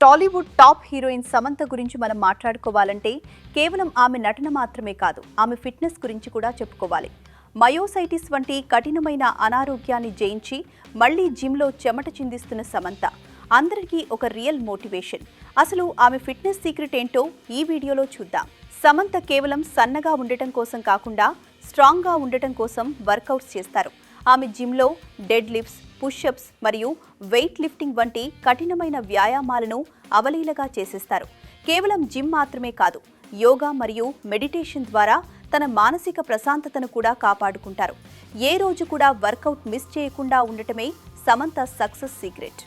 Tollywood top heroine Samantha గురించి మనం మాట్లాడుకోవాలంటే కేవలం ఆమె నటన మాత్రమే కాదు, ఆమె ఫిట్నెస్ గురించి కూడా చెప్పుకోవాలి. మయోసైటిస్ వంటి కఠినమైన అనారోగ్యాన్ని జయించి మళ్లీ జిమ్లో చెమట చిందిస్తున్న సమంత అందరికీ ఒక రియల్ మోటివేషన్. అసలు ఆమె ఫిట్నెస్ సీక్రెట్ ఏంటో ఈ వీడియోలో చూద్దాం. సమంత కేవలం సన్నగా ఉండటం కోసం కాకుండా స్ట్రాంగ్గా ఉండటం కోసం వర్కౌట్స్ చేస్తారు. ఆమె జిమ్లో డెడ్ లిఫ్ట్స్, పుషప్స్ మరియు వెయిట్ లిఫ్టింగ్ వంటి కఠినమైన వ్యాయామాలను అవలీలగా చేసేస్తారు. కేవలం జిమ్ మాత్రమే కాదు, యోగా మరియు మెడిటేషన్ ద్వారా తన మానసిక ప్రశాంతతను కూడా కాపాడుకుంటారు. ఏ రోజు కూడా వర్కౌట్ మిస్ చేయకుండా ఉండటమే సమంత సక్సెస్ సీక్రెట్.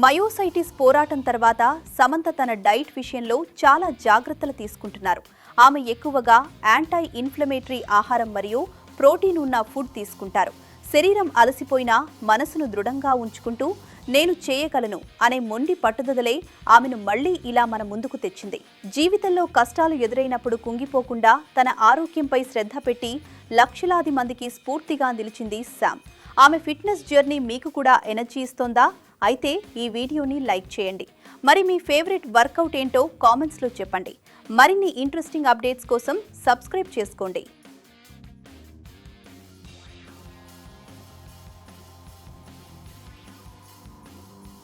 మయోసైటిస్ పోరాటం తర్వాత సమంత తన డైట్ విషయంలో చాలా జాగ్రత్తలు తీసుకుంటున్నారు. ఆమె ఎక్కువగా యాంటీ ఇన్ఫ్లమేటరీ ఆహారం మరియు ప్రోటీన్ ఉన్న ఫుడ్ తీసుకుంటారు. శరీరం అలసిపోయినా మనసును దృఢంగా ఉంచుకుంటూ నేను చేయగలను అనే మొండి పట్టుదలే ఆమెను మళ్లీ ఇలా మన ముందుకు తెచ్చింది. జీవితంలో కష్టాలు ఎదురైనప్పుడు కుంగిపోకుండా తన ఆరోగ్యంపై శ్రద్ధ పెట్టి లక్షలాది మందికి స్ఫూర్తిగా నిలిచింది శామ్. ఆమె ఫిట్నెస్ జర్నీ మీకు కూడా ఎనర్జీ ఇస్తోందా? అయితే ఈ వీడియోని లైక్ చేయండి. మరి మీ ఫేవరెట్ వర్కౌట్ ఏంటో కామెంట్స్లో చెప్పండి. మరిన్ని ఇంట్రెస్టింగ్ అప్డేట్స్ కోసం సబ్స్క్రైబ్ చేసుకోండి.